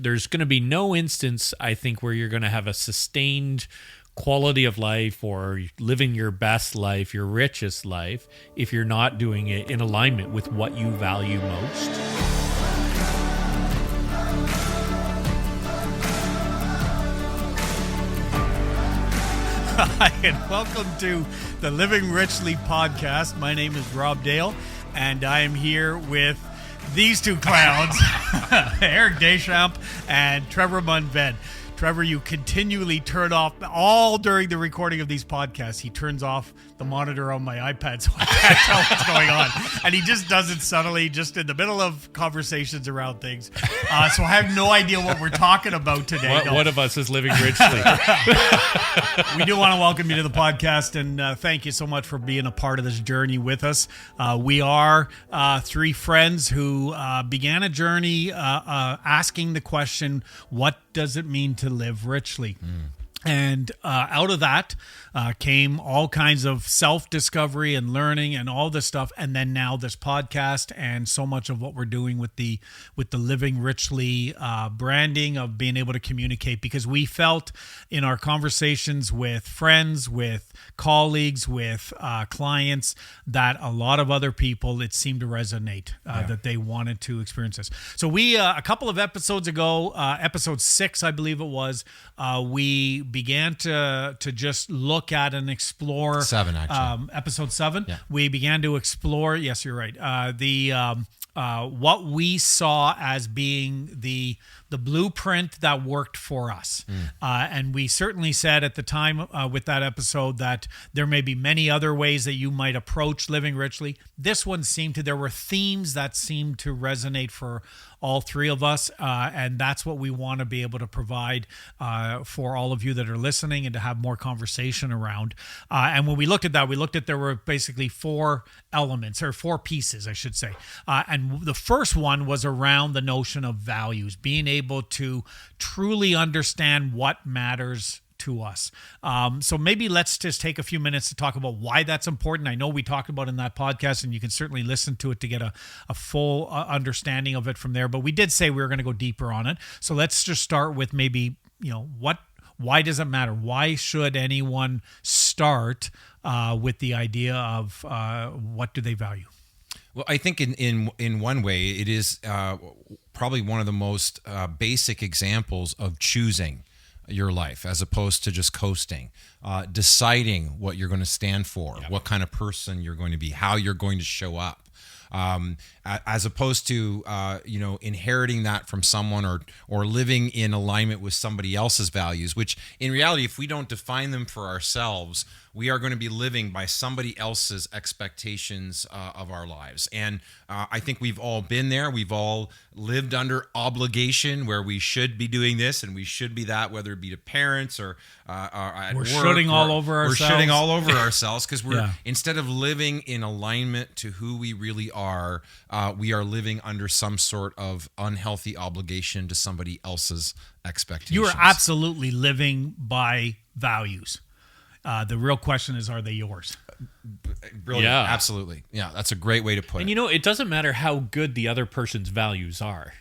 there's going to be no instance, I think, where you're going to have a sustained quality of life or living your best life, your richest life, if you're not doing it in alignment with what you value most. Hi, and welcome to the Living Richly podcast. My name is Rob Dale, and I am here with these two clowns, Eric Deschamps and Trefor Munved. Trevor, you continually turn off, all during the recording of these podcasts, he turns off the monitor on my iPad so I can't tell what's going on. And he just does it subtly, just in the middle of conversations around things. So I have no idea what we're talking about today. One of us is living richly. We do want to welcome you to the podcast, and thank you so much for being a part of this journey with us. We are three friends who began a journey asking the question, what does it mean to live richly? And out of that came all kinds of self-discovery and learning and all this stuff. And then now this podcast and so much of what we're doing with the Living Richly branding of being able to communicate, because we felt in our conversations with friends, with colleagues, with clients, that a lot of other people, it seemed to resonate, that they wanted to experience this. So we, a couple of episodes ago, episode 6, I believe it was, we began to just look at and explore 7, actually. Episode 7. Yeah. We began to explore. Yes, you're right. What we saw as being the blueprint that worked for us. And we certainly said at the time with that episode that there may be many other ways that you might approach living richly. This one there were themes that seemed to resonate for all three of us. And that's what we want to be able to provide for all of you that are listening and to have more conversation around. And when we looked at that, there were basically 4 elements, or 4 pieces, I should say. And the first one was around the notion of values, being able to truly understand what matters to us. So maybe let's just take a few minutes to talk about why that's important. I know we talked about it in that podcast, and you can certainly listen to it to get a full understanding of it from there. But we did say we were going to go deeper on it. So let's just start with maybe, why does it matter? Why should anyone start with the idea of what do they value? Well, I think in one way, it is probably one of the most basic examples of choosing your life as opposed to just coasting, deciding what you're going to stand for, what kind of person you're going to be, how you're going to show up. As opposed to inheriting that from someone or living in alignment with somebody else's values, which in reality, if we don't define them for ourselves, we are going to be living by somebody else's expectations of our lives. And I think we've all been there. We've all lived under obligation where we should be doing this and we should be that, whether it be to parents or at we're work. Shooting all over ourselves. We're shitting all over ourselves because we're instead of living in alignment to who we really are, we are living under some sort of unhealthy obligation to somebody else's expectations. You are absolutely living by values. The real question is, are they yours? Brilliant. Yeah. Absolutely. Yeah, that's a great way to put it. And it doesn't matter how good the other person's values are.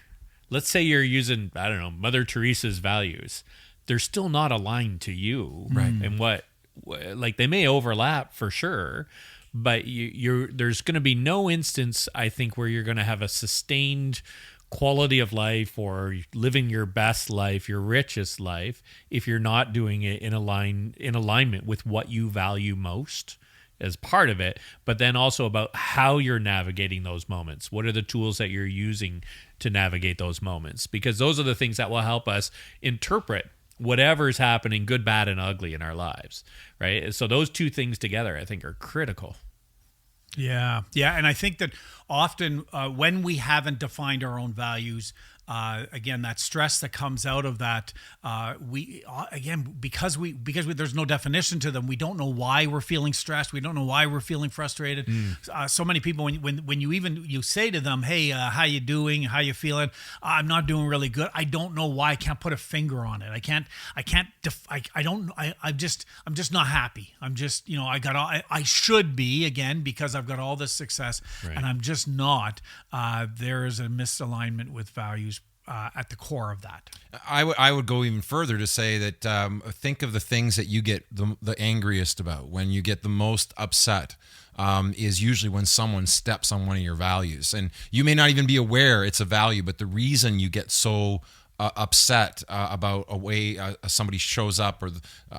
Let's say you're using, Mother Teresa's values. They're still not aligned to you. Right. And they may overlap for sure, but there's going to be no instance, I think, where you're going to have a sustained quality of life or living your best life, your richest life, if you're not doing it in alignment with what you value most as part of it, but then also about how you're navigating those moments. What are the tools that you're using to navigate those moments? Because those are the things that will help us interpret whatever's happening, good, bad, and ugly in our lives, right? So those two things together, I think, are critical. Yeah. And I think that often when we haven't defined our own values, again, that stress that comes out of that, because there's no definition to them, we don't know why we're feeling stressed. We don't know why we're feeling frustrated. So many people, when you say to them, "Hey, how you doing? How you feeling?" "I'm not doing really good." I don't know why. I can't put a finger on it. I'm just not happy. I'm just, I should be, again, because I've got all this success, right, and I'm just not. There is a misalignment with values. at the core of that. I would go even further to say that think of the things that you get the angriest about, when you get the most upset. Is usually when someone steps on one of your values, and you may not even be aware it's a value, but the reason you get so upset about a way somebody shows up, or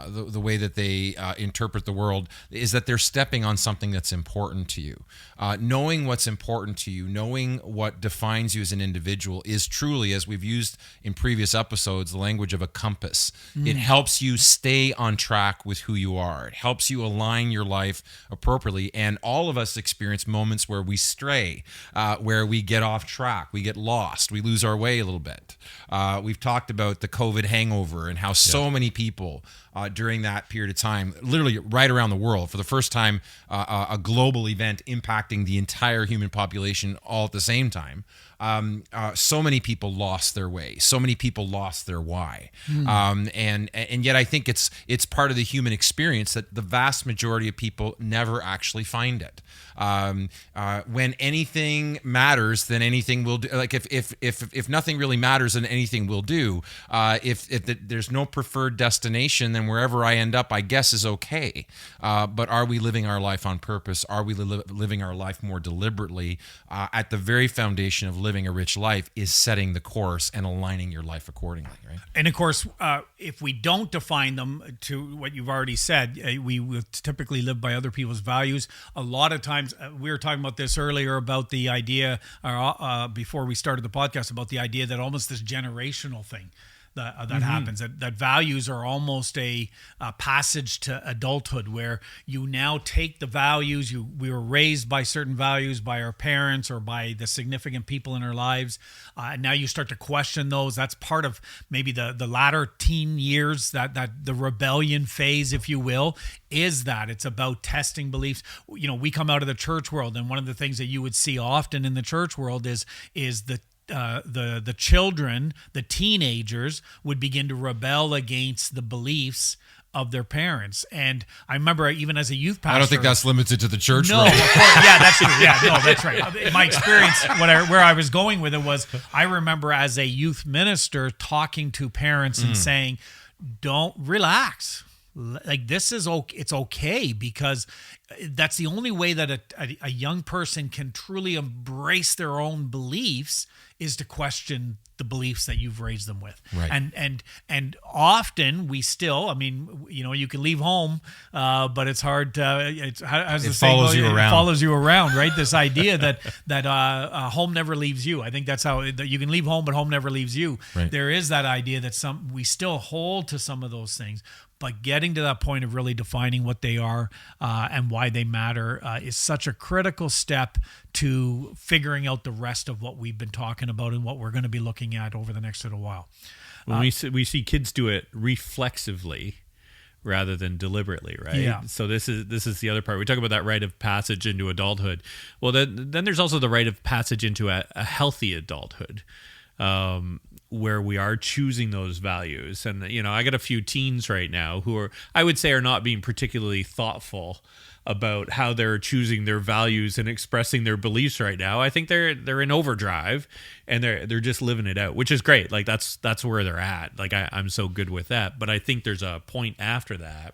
the way that they interpret the world, is that they're stepping on something that's important to you. Knowing what's important to you, knowing what defines you as an individual, is truly, as we've used in previous episodes, the language of a compass. It helps you stay on track with who you are. It helps you align your life appropriately. And all of us experience moments where we stray, where we get off track, we get lost, we lose our way a little bit. We've talked about the COVID hangover and how so many people during that period of time, literally right around the world, for the first time, a global event impacting the entire human population all at the same time. So many people lost their way. So many people lost their why. And yet I think it's part of the human experience that the vast majority of people never actually find it. When anything matters, then anything will do. Like if nothing really matters, then anything will do. If there's no preferred destination, then wherever I end up, I guess is okay. But are we living our life on purpose? Are we living our life more deliberately? At the very foundation of living a rich life is setting the course and aligning your life accordingly, right? And of course, if we don't define them to what you've already said, we will typically live by other people's values. A lot of times, we were talking about this earlier about the idea, before we started the podcast, about the idea that almost this generational thing that happens, that values are almost a passage to adulthood, where you now take the values, we were raised by certain values by our parents or by the significant people in our lives, and now you start to question those. That's part of maybe the latter teen years, that the rebellion phase, if you will, is that it's about testing beliefs. We come out of the church world, and one of the things that you would see often in the church world is the children, the teenagers, would begin to rebel against the beliefs of their parents. And I remember, even as a youth pastor, I don't think that's limited to the church. No, world. of course, yeah, that's true. Yeah, no, that's right. In my experience, where I was going with it was, I remember as a youth minister talking to parents and saying, "Don't relax. Like, this is okay. It's okay, because that's the only way that a young person can truly embrace their own beliefs, is to question the beliefs that you've raised them with." Right. And often we still, you can leave home, but it's hard to, it follows you around. It follows you around, right? This idea that home never leaves you. I think that's how you can leave home, but home never leaves you. Right. There is that idea that we still hold to some of those things. But getting to that point of really defining what they are and why they matter is such a critical step to figuring out the rest of what we've been talking about and what we're going to be looking at over the next little while. When we see kids do it reflexively rather than deliberately, right? Yeah. So this is the other part. We talk about that rite of passage into adulthood. Well, then there's also the rite of passage into a healthy adulthood. Where we are choosing those values. And, I got a few teens right now who I would say are not being particularly thoughtful about how they're choosing their values and expressing their beliefs right now. I think they're in overdrive, and they're just living it out, which is great. Like, that's where they're at. Like, I'm so good with that. But I think there's a point after that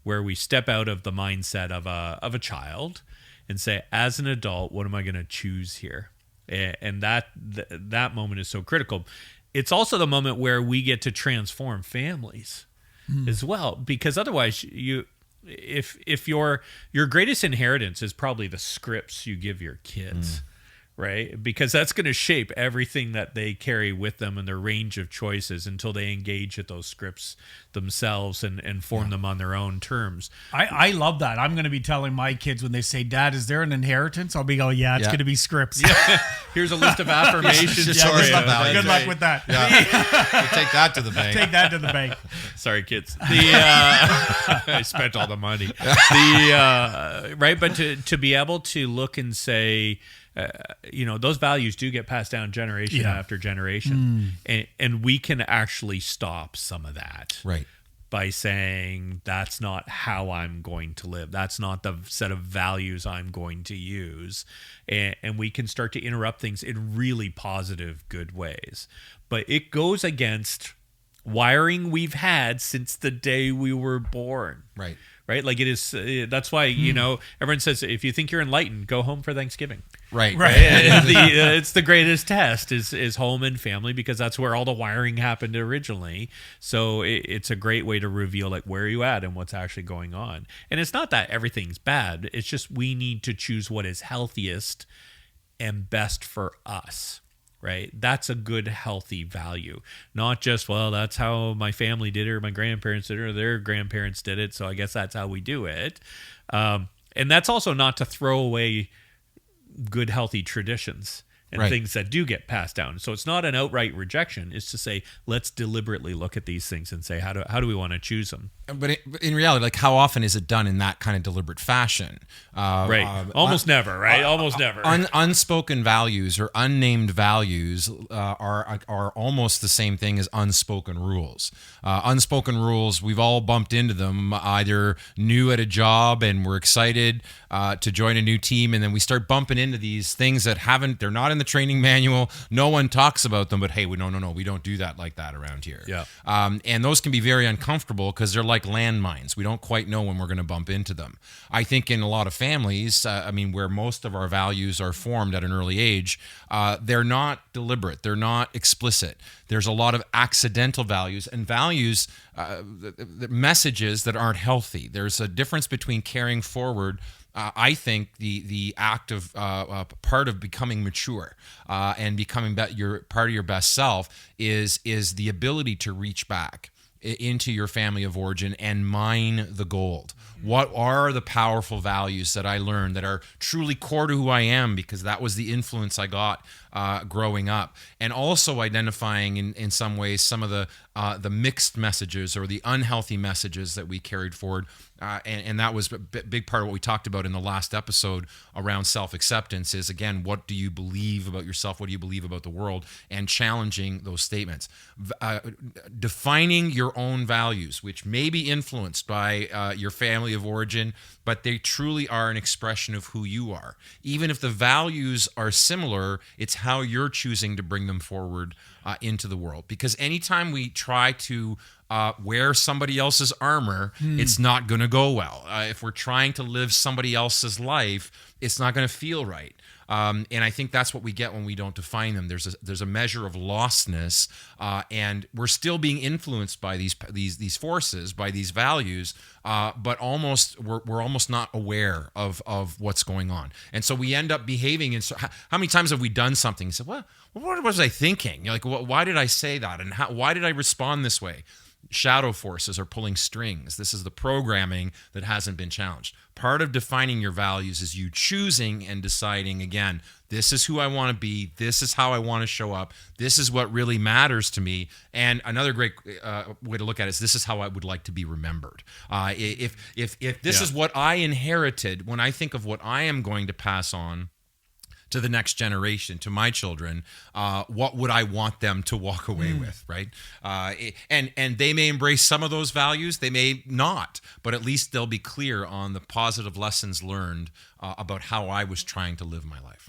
where we step out of the mindset of a child and say, as an adult, what am I going to choose here? And that moment is so critical. It's also the moment where we get to transform families as well, because otherwise if your greatest inheritance is probably the scripts you give your kids, right? Because that's going to shape everything that they carry with them and their range of choices until they engage at those scripts themselves and form them on their own terms. I love that. I'm going to be telling my kids when they say, "Dad, is there an inheritance?" I'll be going, "Yeah, it's going to be scripts." Yeah. Here's a list of affirmations. Good luck with that. Yeah. Take that to the bank. Take that to the bank. Sorry, kids. I spent all the money. Right, but to be able to look and say, those values do get passed down generation after generation, and we can actually stop some of that. Right. by saying that's not how I'm going to live. That's not the set of values I'm going to use. And we can start to interrupt things in really positive, good ways. But it goes against wiring we've had since the day we were born. Right? Like it is, that's why, everyone says, if you think you're enlightened, go home for Thanksgiving. Right. It's the greatest test is home and family, because that's where all the wiring happened originally. So it's a great way to reveal like where are you at and what's actually going on. And it's not that everything's bad. It's just we need to choose what is healthiest and best for us. Right? That's a good, healthy value. Not just, well, that's how my family did it, or my grandparents did it, or their grandparents did it, so I guess that's how we do it. And that's also not to throw away good, healthy traditions and things that do get passed down. So it's not an outright rejection. It's to say, let's deliberately look at these things and say, how do we want to choose them? But in reality, like, how often is it done in that kind of deliberate fashion? Almost never, right? Almost never. Unspoken values or unnamed values are almost the same thing as unspoken rules. Unspoken rules, we've all bumped into them, either new at a job and we're excited to join a new team, and then we start bumping into these things that they're not in the training manual. No one talks about them, but hey, no, we don't do that like that around here. Yeah. And those can be very uncomfortable because they're like landmines. We don't quite know when we're going to bump into them. I think in a lot of families, where most of our values are formed at an early age, they're not deliberate. They're not explicit. There's a lot of accidental values and values, messages that aren't healthy. There's a difference between carrying forward. I think the act of part of becoming mature and becoming your part of your best self is the ability to reach back into your family of origin and mine the gold. What are the powerful values that I learned that are truly core to who I am, because that was the influence I got growing up, and also identifying in some ways some of the mixed messages or the unhealthy messages that we carried forward, and that was a big part of what we talked about in the last episode around self-acceptance. Is, again, what do you believe about yourself? What do you believe about the world? And challenging those statements, defining your own values, which may be influenced by your family of origin, but they truly are an expression of who you are. Even if the values are similar, it's how you're choosing to bring them forward into the world. Because anytime we try to wear somebody else's armor, it's not going to go well. If we're trying to live somebody else's life, it's not going to feel right. And I think that's what we get when we don't define them. There's a measure of lostness, and we're still being influenced by these forces, by these values, but we're almost not aware of what's going on. And so we end up behaving. And so, how many times have we done something and said, "Well, what was I thinking? Like, why did I say that? And why did I respond this way?" Shadow forces are pulling strings. This is the programming that hasn't been challenged. Part of defining your values is you choosing and deciding, again, this is who I want to be. This is how I want to show up. This is what really matters to me. And another great way to look at it is, this is how I would like to be remembered. If this is what I inherited, when I think of what I am going to pass on to the next generation, to my children, what would I want them to walk away with, right? And they may embrace some of those values, they may not, but at least they'll be clear on the positive lessons learned about how I was trying to live my life.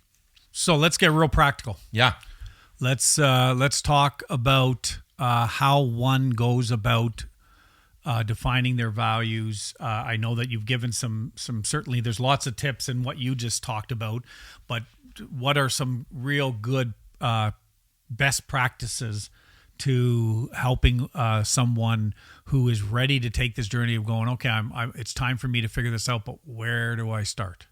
So let's get real practical. Yeah. Let's talk about how one goes about defining their values. I know that you've given some certainly there's lots of tips in what you just talked about, but what are some real good best practices to helping someone who is ready to take this journey of going, okay, it's time for me to figure this out, but where do I start?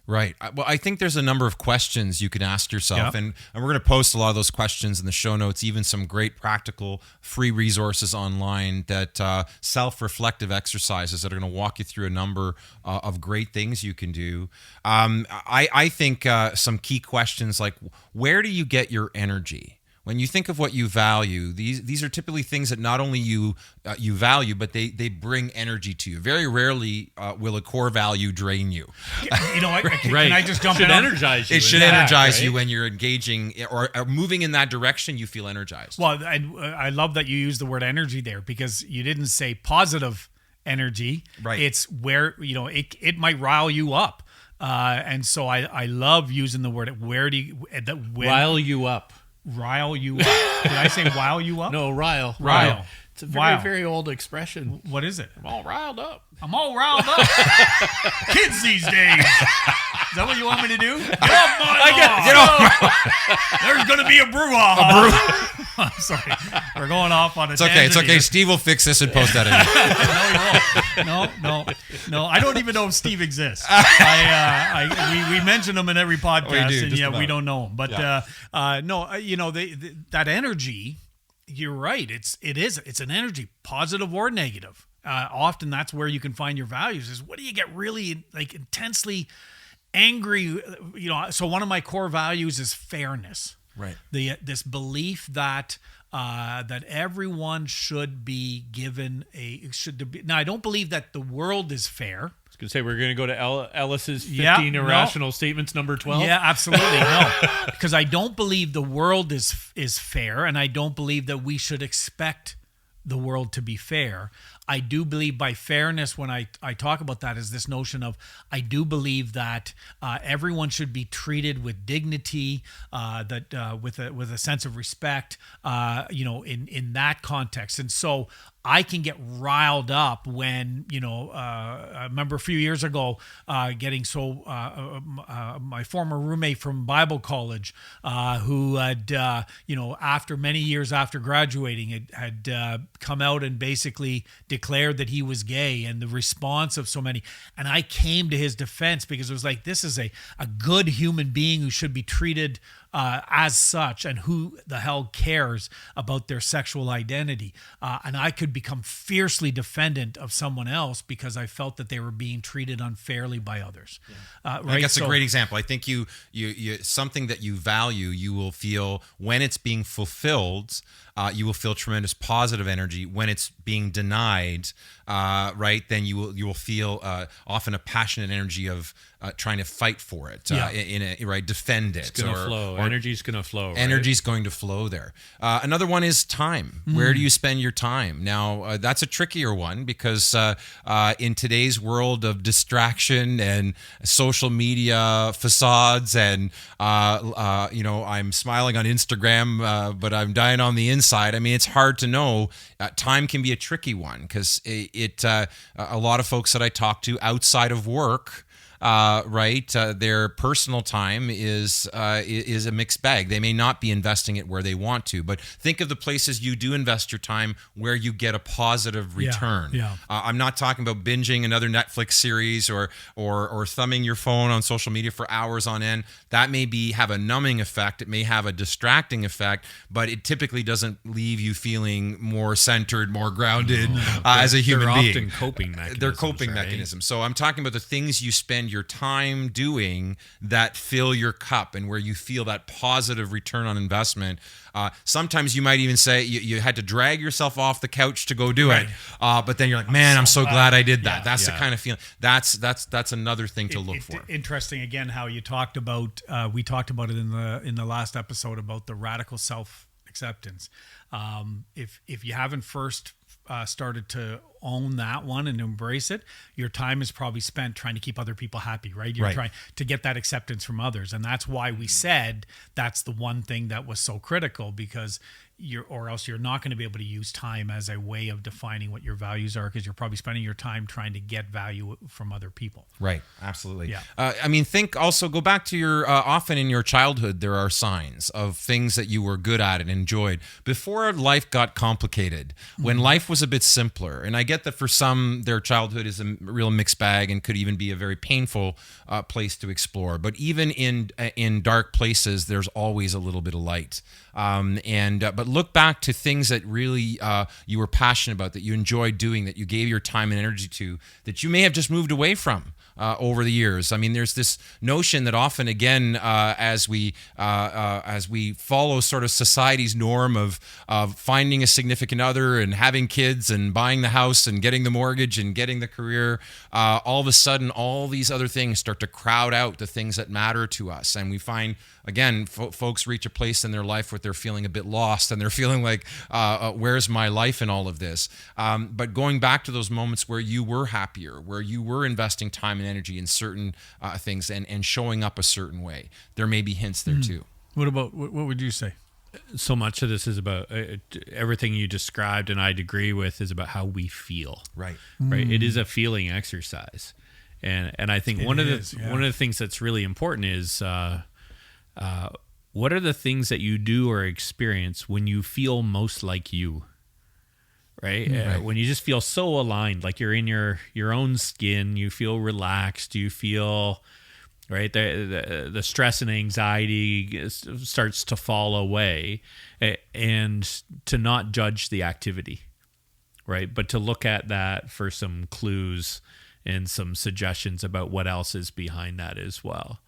Right. Well, I think there's a number of questions you can ask yourself, and we're going to post a lot of those questions in the show notes, even some great practical free resources online that self-reflective exercises that are going to walk you through a number of great things you can do. I think some key questions like, where do you get your energy? When you think of what you value, these are typically things that not only you value, but they bring energy to you. Very rarely will a core value drain you. You know, can I just jump in? Energize you. It should energize you when you're engaging or moving in that direction. You feel energized. Well, I love that you use the word energy there, because you didn't say positive energy. Right. It's where, you know, it might rile you up. And so I love using the word, Rile you up. Rile you up. Did I say rile you up? No, rile. Rile. It's a very, very old expression. What is it? I'm all riled up. I'm all riled up. Kids these days. Is that what you want me to do? Get off my lawn. There's going to be a brouhaha. I'm sorry. We're going off on a tangent. It's okay. Steve will fix this and post that in. No. I don't even know if Steve exists. We mention him in every podcast, and we don't know him. But you know, that energy. You're right. It's an energy, positive or negative. Often that's where you can find your values. Is what do you get really like intensely angry? You know. So one of my core values is fairness. Right. This belief that everyone should be given Now, I don't believe that the world is fair. I was going to say, we're going to go to Ellis's 15 irrational statements, number 12. Yeah, absolutely. No, because I don't believe the world is fair, and I don't believe that we should expect the world to be fair. I do believe by fairness, when I talk about that, is this notion of, I do believe that everyone should be treated with dignity, with a sense of respect, you know, in that context. And so I can get riled up when, you know, I remember a few years ago getting my former roommate from Bible college, who had, you know, after many years after graduating, had come out and basically declared that he was gay, and the response of so many. And I came to his defense, because it was like, this is a good human being who should be treated as such, and who the hell cares about their sexual identity? And I could become fiercely defendant of someone else because I felt that they were being treated unfairly by others. Right? I think that's a great example. I think you something that you value, you will feel when it's being fulfilled. You will feel tremendous positive energy. When it's being denied, right, then you will feel often a passionate energy of trying to fight for it, defend it. It's going to flow. Energy's going to flow. Right? Energy's going to flow there. Another one is time. Where do you spend your time? Now, that's a trickier one, because in today's world of distraction and social media facades, and you know, I'm smiling on Instagram, but I'm dying on the inside. I mean, it's hard to know. Time can be a tricky one, because a lot of folks that I talk to outside of work, their personal time is a mixed bag. They may not be investing it where they want to, but think of the places you do invest your time where you get a positive return. Yeah. I'm not talking about binging another Netflix series or thumbing your phone on social media for hours on end. That may have a numbing effect. It may have a distracting effect, but it typically doesn't leave you feeling more centered, more grounded as a human being. They're often coping mechanisms. They're coping right? mechanisms. So I'm talking about the things you spend your time doing that fill your cup, and where you feel that positive return on investment. Sometimes you might even say you had to drag yourself off the couch to go do it, but then you're like, man, I'm so glad I did that. Yeah. That's the kind of feeling. That's another thing to look for. Interesting again how you talked about. We talked about it in the last episode about the radical self-acceptance. If you haven't first started to own that one and embrace it, your time is probably spent trying to keep other people happy, right? You're trying to get that acceptance from others. And that's why we said that's the one thing that was so critical, because or else you're not going to be able to use time as a way of defining what your values are, because you're probably spending your time trying to get value from other people. Right. Absolutely. Yeah. I mean, go back to your, often in your childhood, there are signs of things that you were good at and enjoyed before life got complicated, when life was a bit simpler. And I get that for some, their childhood is a real mixed bag and could even be a very painful place to explore. But even in dark places, there's always a little bit of light. But look back to things that really you were passionate about, that you enjoyed doing, that you gave your time and energy to, that you may have just moved away from over the years. I mean, there's this notion that often, again, as we follow sort of society's norm of finding a significant other and having kids and buying the house and getting the mortgage and getting the career, all of a sudden, all these other things start to crowd out the things that matter to us. And we find, again, folks reach a place in their life where they're feeling a bit lost and they're feeling like, where's my life in all of this? But going back to those moments where you were happier, where you were investing time and energy in certain things and showing up a certain way, there may be hints there too. What would you say? So much of this is about everything you described, and I'd agree with, is about how we feel. Right. Right. It is a feeling exercise, and I think one of the things that's really important is what are the things that you do or experience when you feel most like you. Right? When you just feel so aligned, like you're in your own skin, you feel relaxed, you feel right, the stress and anxiety starts to fall away, and to not judge the activity, right? But to look at that for some clues and some suggestions about what else is behind that as well.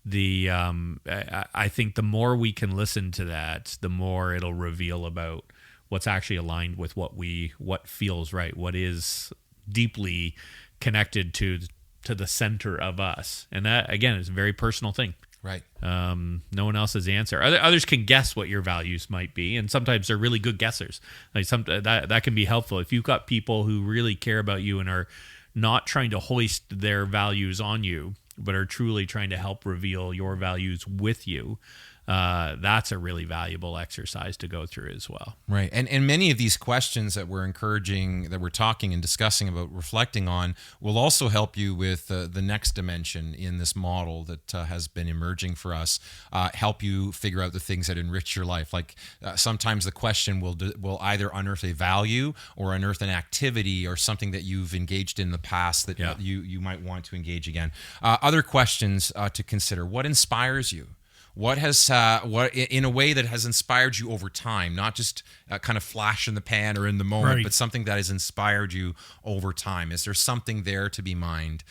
I think the more we can listen to that, the more it'll reveal about what's actually aligned with what feels right, what is deeply connected to the center of us. And that, again, is a very personal thing. Right. No one else has the answer. Others can guess what your values might be, and sometimes they're really good guessers. Like that can be helpful. If you've got people who really care about you and are not trying to hoist their values on you, but are truly trying to help reveal your values with you, that's a really valuable exercise to go through as well. Right. And many of these questions that we're encouraging, that we're talking and discussing about, reflecting on, will also help you with the next dimension in this model that has been emerging for us, help you figure out the things that enrich your life. Like sometimes the question will either unearth a value or unearth an activity or something that you've engaged in the past that you might want to engage again. Other questions to consider: what inspires you? What has in a way that has inspired you over time, not just kind of flash in the pan or in the moment, but something that has inspired you over time? Is there something there to be mined?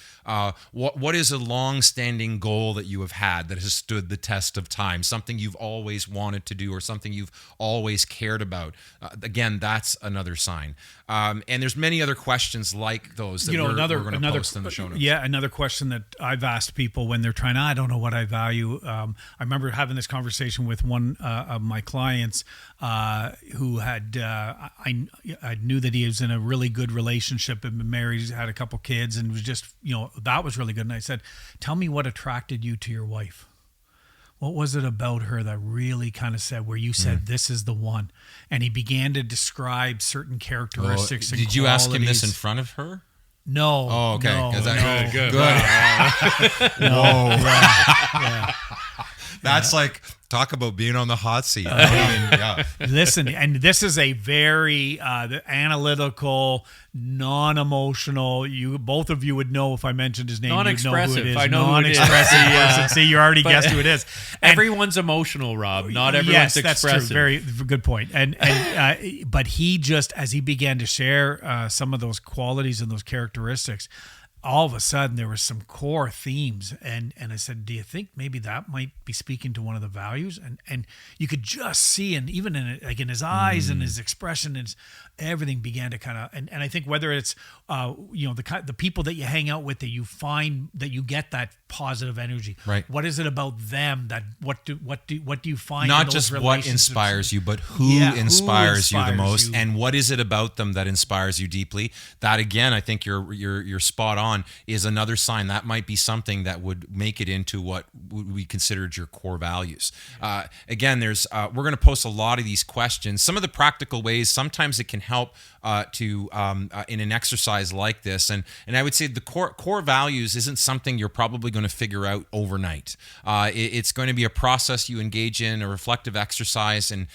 What is a long-standing goal that you have had that has stood the test of time? Something you've always wanted to do, or something you've always cared about? Again, that's another sign. And there's many other questions like those that we're going to post in the show notes. Yeah, another question that I've asked people when they're trying, I don't know what I value. I remember having this conversation with one of my clients who had, I knew that he was in a really good relationship and been married, he's had a couple kids, and was just, that was really good. And I said, tell me what attracted you to your wife. What was it about her that really kind of said, where you said, this is the one? And he began to describe certain characteristics and Did you ask him this in front of her? No. Oh, okay. No. Good. Whoa. Yeah. That's like, talk about being on the hot seat. Listen, and this is a very analytical, non-emotional. Both of you would know if I mentioned his name. Non-expressive. You'd know who it is. I know who it is. Non-expressive. See, you already guessed who it is. And everyone's emotional, Rob. Not everyone's expressive. That's true. Very good point. And but he just, as he began to share some of those qualities and those characteristics, all of a sudden there were some core themes, and I said, do you think maybe that might be speaking to one of the values? And you could just see, and even in his eyes and his expression, and everything began to kind of, and I think whether it's the people that you hang out with, that you find that you get that positive energy. Right. What is it about them that what do you find? Not just what inspires you, but who inspires you the most, and what is it about them that inspires you deeply? That, again, I think you're spot on, is another sign that might be something that would make it into what we considered your core values. Again, there's we're going to post a lot of these questions. Some of the practical ways, sometimes it can help in an exercise like this, and I would say the core values isn't something you're probably going to figure out overnight. It's going to be a process you engage in, a reflective exercise, and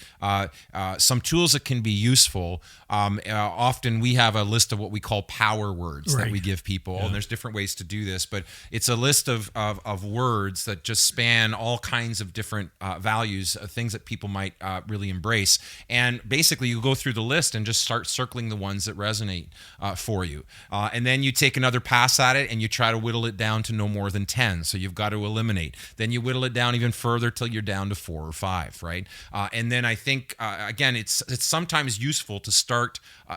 some tools that can be useful. Often we have a list of what we call power words that we give people, and there's different ways to do this, but it's a list of words that just span all kinds of different values, things that people might really embrace. And basically you go through the list and just start circling the ones that resonate for you. And then you take another pass at it and you try to whittle it down to no more than 10. So you've got to eliminate. Then you whittle it down even further till you're down to 4 or 5, right? And then I think, again, it's sometimes useful to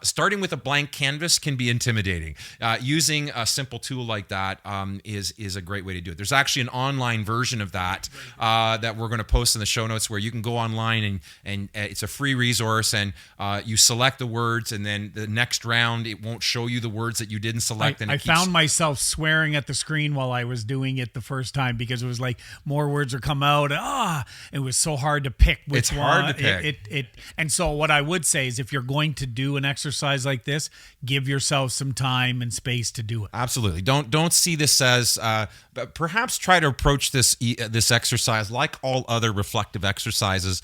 starting with a blank canvas can be intimidating. Using a simple tool like that is a great way to do it. There's actually an online version of that that we're going to post in the show notes, where you can go online and it's a free resource, and you select the words, and then the next round it won't show you the words that you didn't select. I found myself swearing at the screen while I was doing it the first time, because it was like more words would come out. It was so hard to pick which it's one. Hard to pick. And so what I would say is, if you're going to do an exercise like this, give yourself some time and space to do it. Absolutely. Don't see this as perhaps try to approach this exercise like all other reflective exercises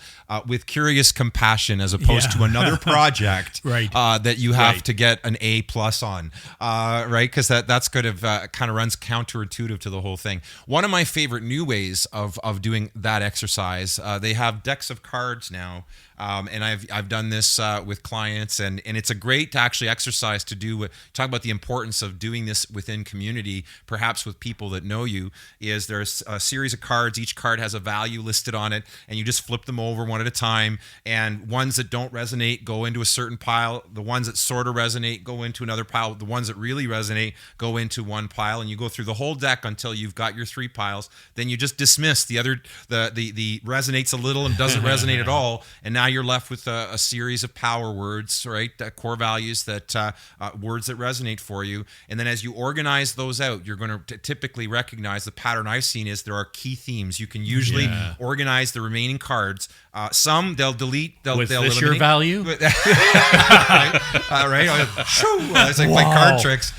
with curious compassion, as opposed to another project that you have to get an A+ on, right? Because that's kind of runs counterintuitive to the whole thing. One of my favorite new ways of doing that exercise, they have decks of cards now. And I've done this with clients, and it's a great actually exercise to do. Talk about the importance of doing this within community, perhaps with people that know you. Is there's a series of cards. Each card has a value listed on it, and you just flip them over one at a time. And ones that don't resonate go into a certain pile. The ones that sort of resonate go into another pile. The ones that really resonate go into one pile. And you go through the whole deck until you've got your 3 piles. Then you just dismiss the other. The resonates a little and doesn't resonate at all. And now you're left with a series of power words, right? Core values, that words that resonate for you. And then as you organize those out, you're going to typically recognize the pattern I've seen is there are key themes. You can usually organize the remaining cards. Some they'll delete. They'll eliminate. Your value? Right? It's like card tricks.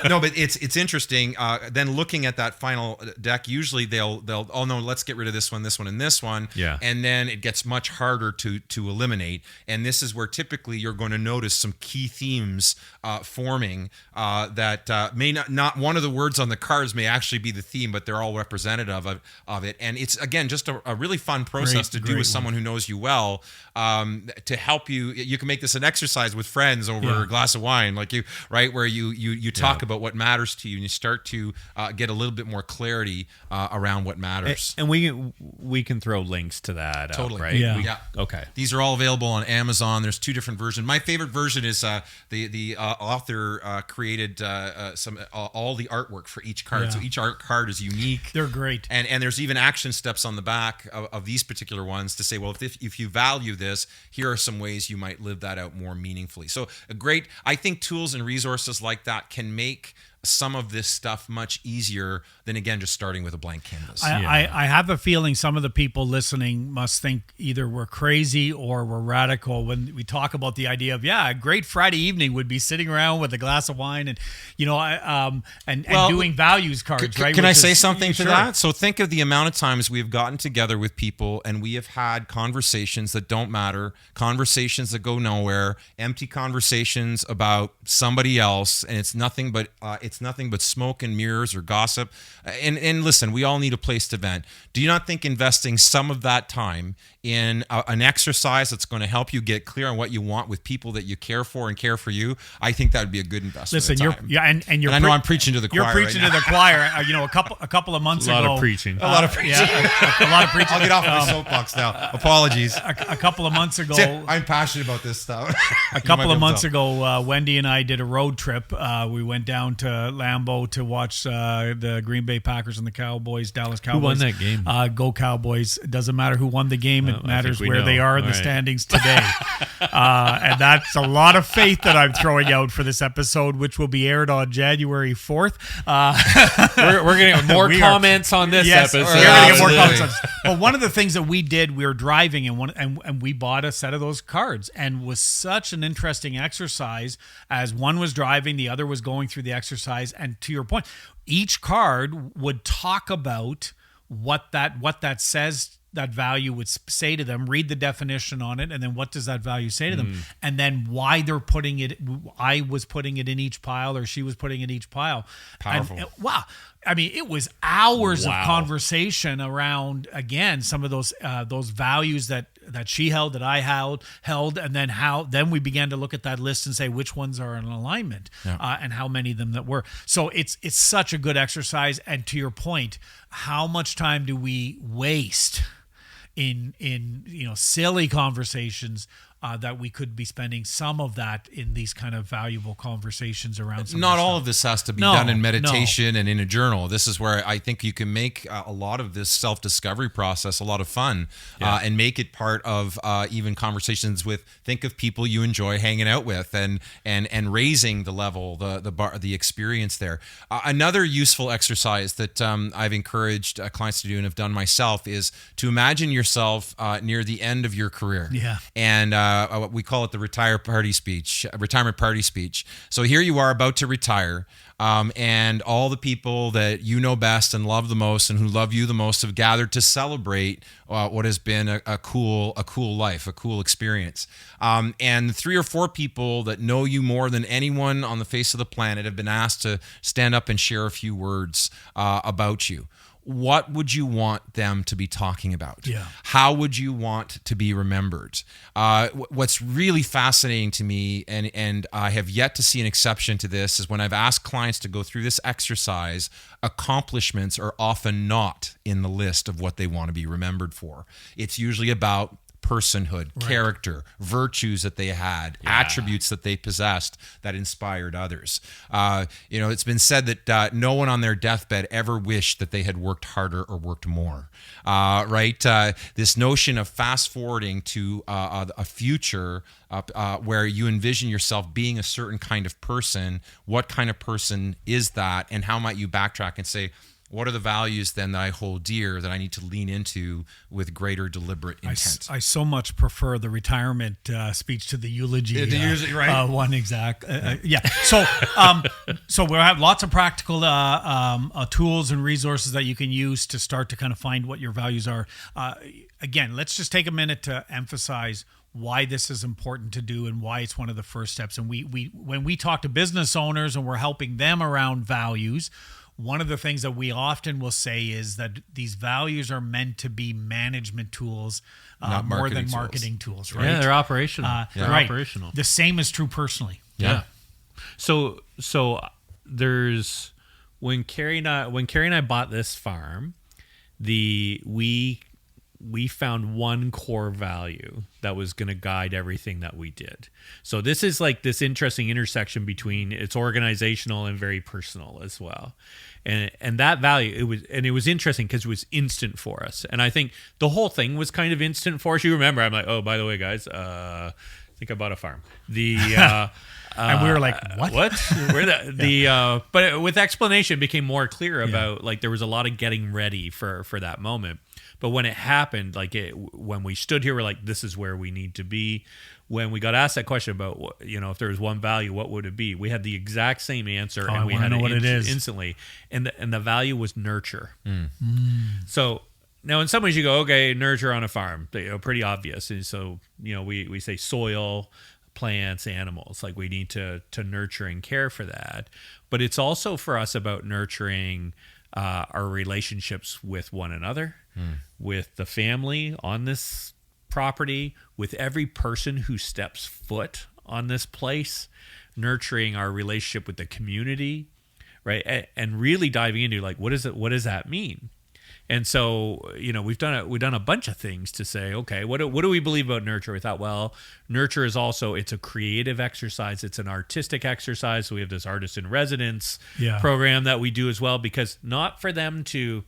No, but it's interesting. Then looking at that final deck, usually they'll no, let's get rid of this one, and this one. Yeah. And then it gets much harder to eliminate. And this is where typically you're going to notice some key themes forming that may not one of the words on the cards may actually be the theme, but they're all representative of it. And it's, again, just a really fun process to do with someone who knows you well, to help you. You can make this an exercise with friends over a glass of wine, where you talk about what matters to you, and you start to get a little bit more clarity around what matters. And we can throw links to that totally up, right? Yeah. Okay. These are all available on Amazon. There's 2 different versions. My favorite version is the author created all the artwork for each card. Yeah. So each art card is unique. They're great. And there's even action steps on the back of these particular ones to say, well, if you value this, here are some ways you might live that out more meaningfully. So I think tools and resources like that can make some of this stuff much easier than, again, just starting with a blank canvas. I have a feeling some of the people listening must think either we're crazy or we're radical when we talk about the idea of, a great Friday evening would be sitting around with a glass of wine and, and doing values cards, right? Can I say something to that? So think of the amount of times we've gotten together with people and we have had conversations that don't matter, conversations that go nowhere, empty conversations about somebody else, and it's nothing but smoke and mirrors or gossip. And listen, we all need a place to vent. Do you not think investing some of that time in an exercise that's going to help you get clear on what you want with people that you care for and care for you? I think that would be a good investment. Listen, and I know I'm preaching to the choir. You're preaching to the choir. A couple of months ago, a lot of preaching. A lot of preaching. I'll get off my soapbox now. Apologies. A couple of months ago, I'm passionate about this stuff. A couple of months ago, Wendy and I did a road trip. We went down to Lambeau to watch the Green Bay Packers and the Cowboys, Dallas Cowboys. Who won that game? Go Cowboys. It doesn't matter who won the game. I matters think we where they know. are in the Right. standings today. And that's a lot of faith that I'm throwing out for this episode, which will be aired on January 4th. We're going to get more We are- comments on this Yes, episode. we're going to get more Absolutely. comments. But one of the things that we did, we were driving and we bought a set of those cards, and was such an interesting exercise as one was driving, the other was going through the exercise. And to your point, each card would talk about what that says, that value would say to them, read the definition on it, and then what does that value say to them, and then why they're putting it. I was putting it in each pile, or she was putting it in each pile. Powerful. And, wow. I mean, it was hours of Wow. conversation around, again, some of those values that she held, that I held, and then we began to look at that list and say which ones are in alignment, and how many of them that were. So it's such a good exercise. And to your point, how much time do we waste in silly conversations that we could be spending some of that in these kind of valuable conversations around some Not of all stuff. of this has to be No, done in no. meditation and in a journal. This is where I think you can make a lot of this self-discovery process a lot of fun, and make it part of even conversations with. Think of people you enjoy hanging out with, and raising the level, the bar, the experience there. Another useful exercise that I've encouraged clients to do and have done myself is to imagine yourself near the end of your career. Yeah. And we call it the retirement party speech. So here you are about to retire, and all the people that you know best and love the most and who love you the most have gathered to celebrate what has been a cool life, a cool experience. And 3 or 4 people that know you more than anyone on the face of the planet have been asked to stand up and share a few words about you. What would you want them to be talking about? Yeah. How would you want to be remembered? What's really fascinating to me, and I have yet to see an exception to this, is when I've asked clients to go through this exercise, accomplishments are often not in the list of what they want to be remembered for. It's usually about personhood, character, virtues that they had, attributes that they possessed that inspired others. It's been said that no one on their deathbed ever wished that they had worked harder or worked more. Right? This notion of fast forwarding to a future where you envision yourself being a certain kind of person. What kind of person is that? And how might you backtrack and say, what are the values then that I hold dear that I need to lean into with greater deliberate intent? I so much prefer the retirement speech to the eulogy. Right? One exact. Yeah. So we'll have lots of practical tools and resources that you can use to start to kind of find what your values are. Again, let's just take a minute to emphasize why this is important to do and why it's one of the first steps. And we when we talk to business owners and we're helping them around values, one of the things that we often will say is that these values are meant to be management tools, more than marketing tools, right? Yeah, they're operational. They're right. operational. The same is true personally. Yeah. So there's when Carrie and I bought this farm, we found one core value that was going to guide everything that we did. So this is like this interesting intersection between it's organizational and very personal as well. And that value, it was interesting because it was instant for us. And I think the whole thing was kind of instant for us. You remember, I'm like, oh, by the way, guys, I think I bought a farm. And we were like, what? But with explanation, it became more clear about like there was a lot of getting ready for that moment. But when it happened, when we stood here, we're like, this is where we need to be. When we got asked that question about, if there was one value, what would it be? We had the exact same answer, and we had know what it is instantly. And the value was nurture. So now, in some ways, you go, okay, nurture on a farm, pretty obvious. And so, we say soil, plants, animals. Like we need to nurture and care for that. But it's also for us about nurturing our relationships with one another, with the family on this property, with every person who steps foot on this place, nurturing our relationship with the community, right? And really diving into like, what does that mean? And so, we've done a bunch of things to say, okay, what do we believe about nurture? We thought, well, nurture is also, it's a creative exercise. It's an artistic exercise. So we have this artist in residence program that we do as well, because not for them to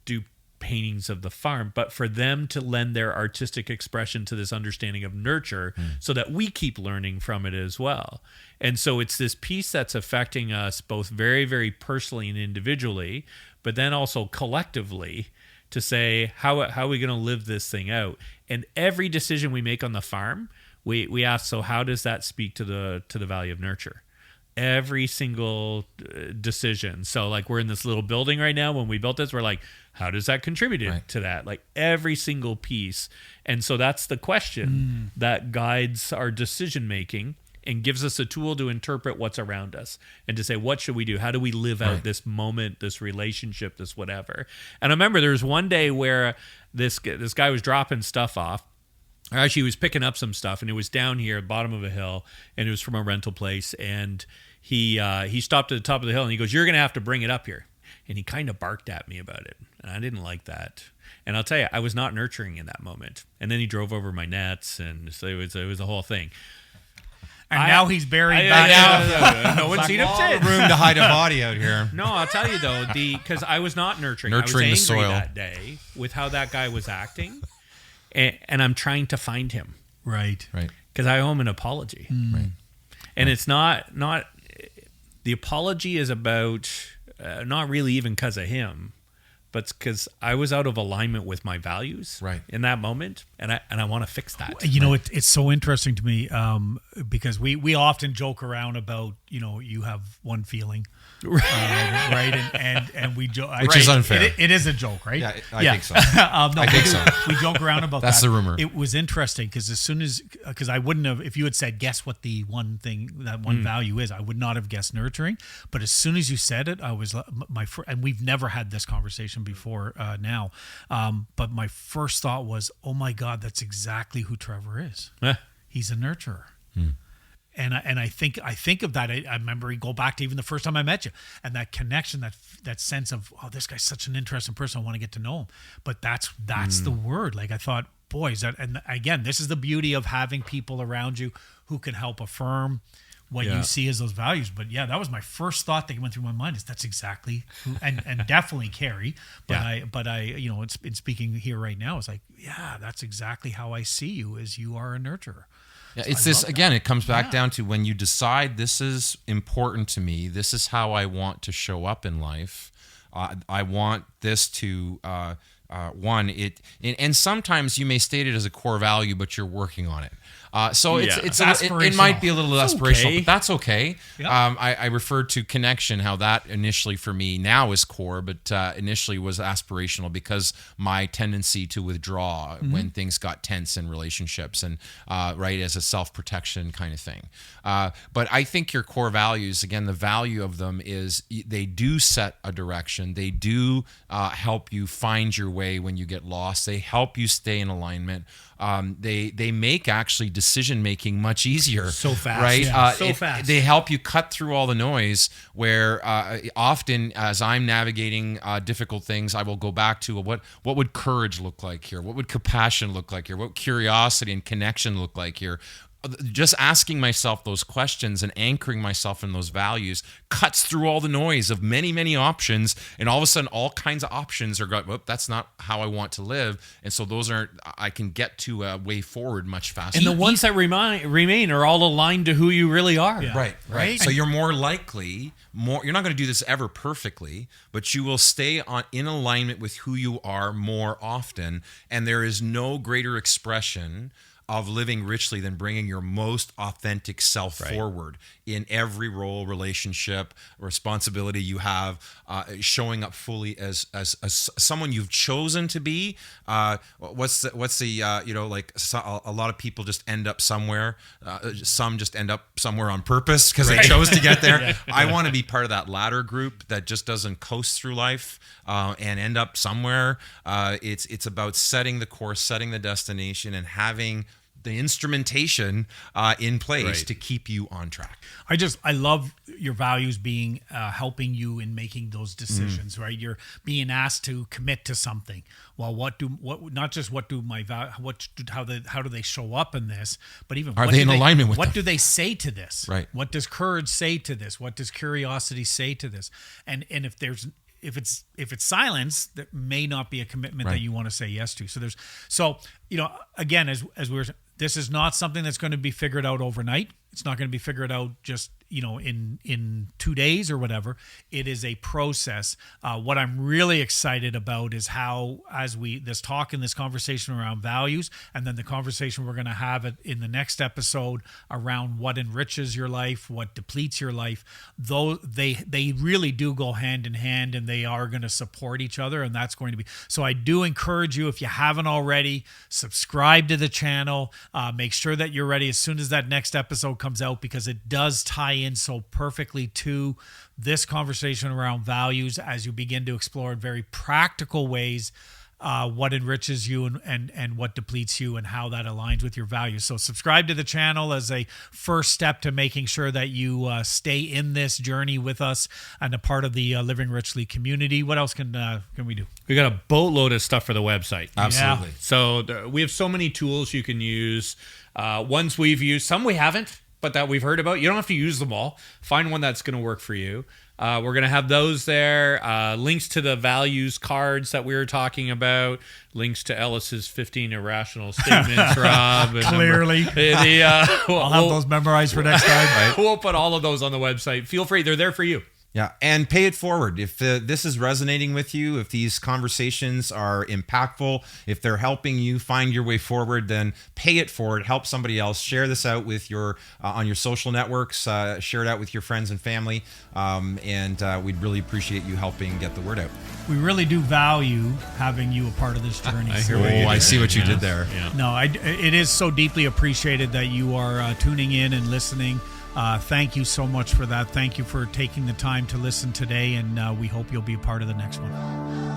do paintings of the farm, but for them to lend their artistic expression to this understanding of nurture so that we keep learning from it as well. And so it's this piece that's affecting us both very, very personally and individually, but then also collectively to say, how are we going to live this thing out? And every decision we make on the farm, we ask, so how does that speak to the value of nurture? Every single decision. So like we're in this little building right now. When we built this, we're like, how does that contribute to that? Like every single piece. And so that's the question that guides our decision making and gives us a tool to interpret what's around us and to say, what should we do? How do we live out this moment, this relationship, this whatever? And I remember there was one day where this guy was dropping stuff off. Actually, he was picking up some stuff, and it was down here at the bottom of a hill, and it was from a rental place. And he stopped at the top of the hill, and he goes, "You're going to have to bring it up here." And he kind of barked at me about it, and I didn't like that. And I'll tell you, I was not nurturing in that moment. And then he drove over my nets, and so it was a whole thing. And now he's buried back. No one's seen him since. Room to hide a body out here. No, I'll tell you though, because I was not nurturing. Nurturing I was the angry soil that day with how that guy was acting. And I'm trying to find him. Right. Because I owe him an apology. Right. And it's not the apology is about not really even because of him, but because I was out of alignment with my values in that moment, and I want to fix that. You know, it's so interesting to me because we often joke around about, you know, you have one feeling, right? And we joke, which is unfair. It is a joke, right? Yeah, I think so. I think so. We joke around about That's that. the rumor. It was interesting because I wouldn't have, if you had said, guess what the one thing, that one value is, I would not have guessed nurturing. But as soon as you said it, I was and we've never had this conversation before now. But my first thought was, oh my God, that's exactly who Trefor is. He's a nurturer. And I think of that. I remember you go back to even the first time I met you, and that connection, that sense of, oh, this guy's such an interesting person. I want to get to know him. But that's the word. Like I thought, boy, and again, this is the beauty of having people around you who can help affirm what you see as those values. But yeah, that was my first thought that went through my mind, is that's exactly who, and definitely Carrie. But I, you know, in speaking here right now, it's like, yeah, that's exactly how I see you, as you are a nurturer. Yeah, it's this again. It comes back down to when you decide this is important to me. This is how I want to show up in life. I want this to and sometimes you may state it as a core value, but you're working on it. So it might be a little aspirational, but that's okay. Yeah. I referred to connection, how that initially for me now is core, but initially was aspirational because my tendency to withdraw when things got tense in relationships and as a self-protection kind of thing. But I think your core values, again, the value of them is they do set a direction. They do help you find your way when you get lost. They help you stay in alignment. They make actually decision making much easier. So fast, right? Fast. They help you cut through all the noise. Where often, as I'm navigating difficult things, I will go back to what would courage look like here? What would compassion look like here? What would curiosity and connection look like here? Just asking myself those questions and anchoring myself in those values cuts through all the noise of many, many options. And all of a sudden, all kinds of options are going, well, that's not how I want to live. And so those aren't, I can get to a way forward much faster. And the ones that remain are all aligned to who you really are. Yeah. Right. So you're more likely, you're not going to do this ever perfectly, but you will stay in alignment with who you are more often. And there is no greater expression of living richly than bringing your most authentic self forward in every role, relationship, responsibility you have, showing up fully as someone you've chosen to be. A lot of people just end up somewhere. Some just end up somewhere on purpose because they chose to get there. I want to be part of that latter group that just doesn't coast through life and end up somewhere. It's about setting the course, setting the destination, and having the instrumentation in place to keep you on track. I love your values being helping you in making those decisions, right? You're being asked to commit to something. Well, how do they show up in this, but even are they in alignment with what do they say to this? Right. What does courage say to this? What does curiosity say to this? And if there's if it's silence, that may not be a commitment that you want to say yes to. So again, as this is not something that's going to be figured out overnight. It's not going to be figured out just in 2 days or whatever. It is a process. What I'm really excited about is how, as this talk and this conversation around values, and then the conversation we're going to have in the next episode around what enriches your life, what depletes your life, though they really do go hand in hand, and they are going to support each other, and that's going to be. So I do encourage you, if you haven't already, subscribe to the channel. Make sure that you're ready as soon as that next episode comes out, because it does tie in so perfectly to this conversation around values as you begin to explore in very practical ways what enriches you and what depletes you, and how that aligns with your values. So subscribe to the channel as a first step to making sure that you stay in this journey with us and a part of the Living Richly community. What else can we do? We got a boatload of stuff for the website. Absolutely. Yeah. So we have so many tools you can use. Ones we've used, some we haven't, but that we've heard about. You don't have to use them all. Find one that's going to work for you. We're going to have those there. Links to the values cards that we were talking about. Links to Ellis's 15 irrational statements, Rob. Clearly. I'll have those memorized for next time. Right? We'll put all of those on the website. Feel free. They're there for you. Yeah, and pay it forward. If this is resonating with you, if these conversations are impactful, if they're helping you find your way forward, then pay it forward. Help somebody else. Share this out with your on your social networks. Share it out with your friends and family, and we'd really appreciate you helping get the word out. We really do value having you a part of this journey. I see what you did there. Yeah. No, it is so deeply appreciated that you are tuning in and listening. Thank you so much for that. Thank you for taking the time to listen today, and we hope you'll be a part of the next one.